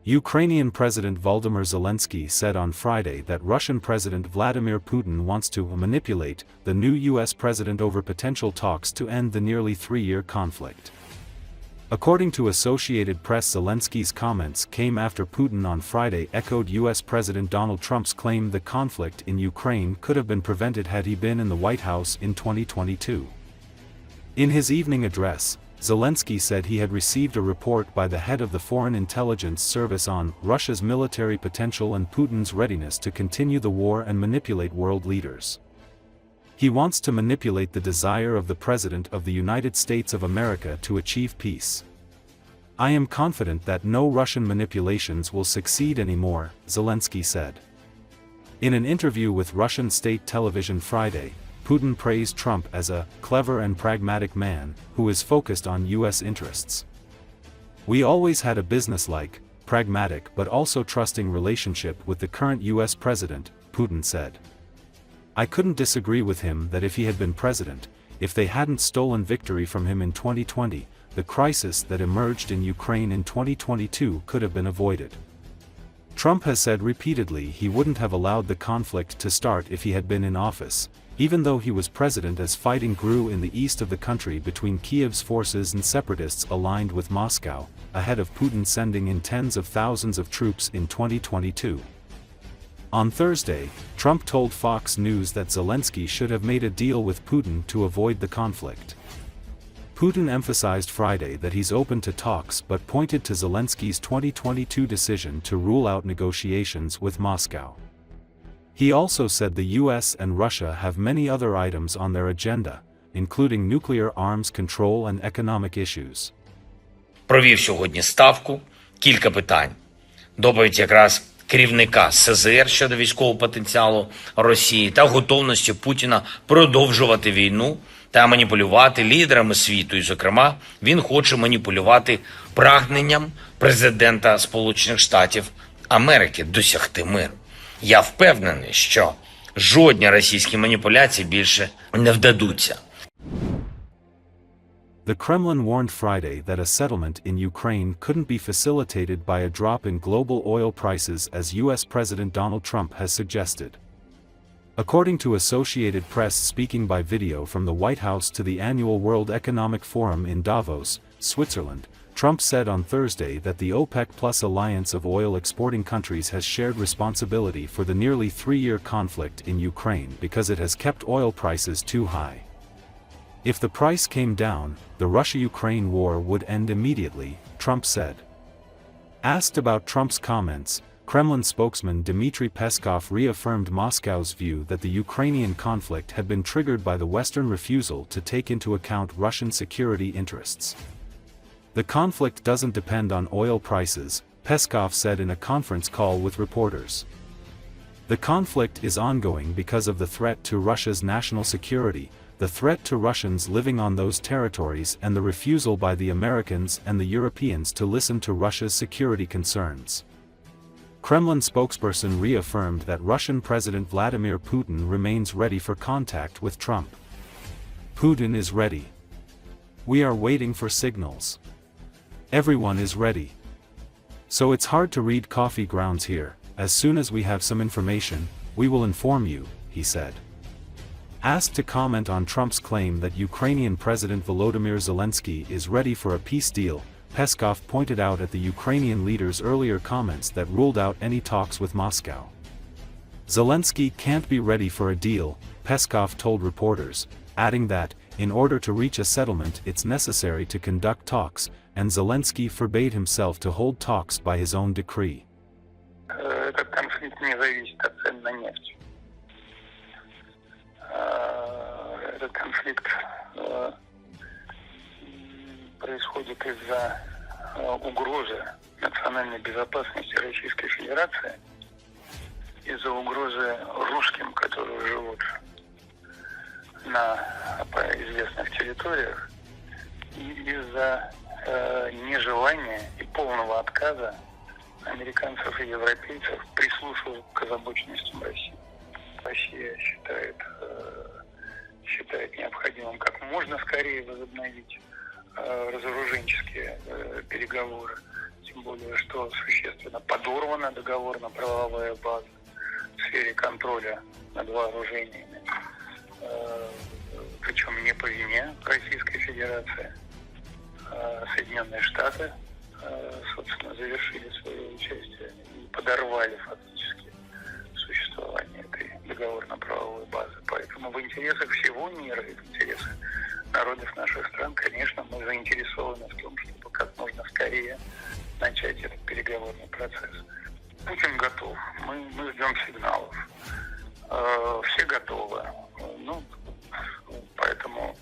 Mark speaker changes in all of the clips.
Speaker 1: Ukrainian President Voldymyr Zelenskyy said on Friday that Russian President Vladimir Putin wants to manipulate the new U.S. president over potential talks to end the nearly three-year conflict. According to Associated Press, Zelenskyy's comments came after Putin on Friday echoed U.S. President Donald Trump's claim the conflict in Ukraine could have been prevented had he been in the White House in 2022. In his evening address, Zelensky said he had received a report by the head of the Foreign Intelligence Service on Russia's military potential and Putin's readiness to continue the war and manipulate world leaders. He wants to manipulate the desire of the President of the United States of America to achieve peace. I am confident that no Russian manipulations will succeed anymore, Zelensky said. In an interview with Russian state television Friday, Putin praised Trump as a clever and pragmatic man who is focused on U.S. interests. We always had a businesslike, pragmatic but also trusting relationship with the current U.S. president, Putin said. I couldn't disagree with him that if he had been president, if they hadn't stolen victory from him in 2020, the crisis that emerged in Ukraine in 2022 could have been avoided. Trump has said repeatedly he wouldn't have allowed the conflict to start if he had been in office, even though he was president, as fighting grew in the east of the country between Kiev's forces and separatists aligned with Moscow, ahead of Putin sending in tens of thousands of troops in 2022. On Thursday, Trump told Fox News that Zelensky should have made a deal with Putin to avoid the conflict. Putin emphasized Friday that he's open to talks but pointed to Zelensky's 2022 decision to rule out negotiations with Moscow. He also said the US and Russia have many other items on their agenda, including nuclear arms control and economic issues.
Speaker 2: Провів сьогодні ставку, кілька питань. Доповідь якраз керівника СЗР щодо військового потенціалу Росії та готовності Путіна продовжувати війну та маніпулювати лідерами світу. І, зокрема, він хоче маніпулювати прагненням президента Сполучених Штатів Америки досягти миру. Я впевнений, що жодні російські маніпуляції більше не вдадуться.
Speaker 1: The Kremlin warned Friday that a settlement in Ukraine couldn't be facilitated by a drop in global oil prices as U.S. President Donald Trump has suggested. According to Associated Press, speaking by video from the White House to the annual World Economic Forum in Davos, Switzerland, Trump said on Thursday that the OPEC Plus alliance of oil-exporting countries has shared responsibility for the nearly three-year conflict in Ukraine because it has kept oil prices too high. If the price came down, the Russia-Ukraine war would end immediately, Trump said. Asked about Trump's comments, Kremlin spokesman Dmitry Peskov reaffirmed Moscow's view that the Ukrainian conflict had been triggered by the Western refusal to take into account Russian security interests. The conflict doesn't depend on oil prices, Peskov said in a conference call with reporters. The conflict is ongoing because of the threat to Russia's national security, the threat to Russians living on those territories, and the refusal by the Americans and the Europeans to listen to Russia's security concerns. Kremlin spokesperson reaffirmed that Russian President Vladimir Putin remains ready for contact with Trump. Putin is ready. We are waiting for signals. Everyone is ready. So it's hard to read coffee grounds here. As soon as we have some information, we will inform you, he said. Asked to comment on Trump's claim that Ukrainian President Volodymyr Zelensky is ready for a peace deal, Peskov pointed out at the Ukrainian leader's earlier comments that ruled out any talks with Moscow. Zelensky can't be ready for a deal, Peskov told reporters, adding that, in order to reach a settlement it's necessary to conduct talks, and Zelensky forbade himself to hold talks by his own decree.
Speaker 3: Этот конфликт не зависит от цен на нефть. Этот конфликт происходит из-за угрозы национальной безопасности Российской Федерации, из-за угрозы русским, которые живут на известных территориях, и из-за нежелания и полного отказа американцев и европейцев прислушиваться к озабоченностям России. Россия считает необходимым как можно скорее возобновить разоруженческие переговоры. Тем тем более, что существенно подорвана договорно-правовая база в сфере контроля над вооружениями, причем не по вине Российской Федерации. Соединенные Штаты, собственно, завершили свое участие и подорвали фактически существование этой договорно-правовой базы. Поэтому в интересах всего мира и в интересах народов наших стран, конечно, мы заинтересованы в том, чтобы как можно скорее начать этот переговорный процесс. Путин готов, мы ждем сигналов. Все готовы. Поэтому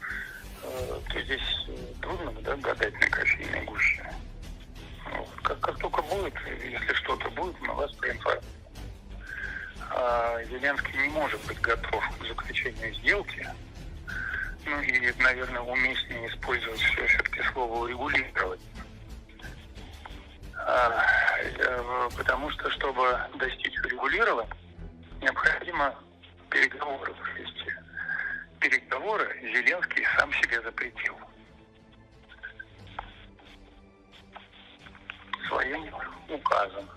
Speaker 3: здесь трудно, гадать на кофейной гуще. Как только будет, если что-то будет, мы вас проинформируем. Зеленский не может быть готов к заключению сделки. И, наверное, уместнее использовать все-таки слово «урегулировать». Потому что, чтобы достичь урегулирования, необходимо переговоры провести. Переговоры Зеленский сам себе запретил своим указом.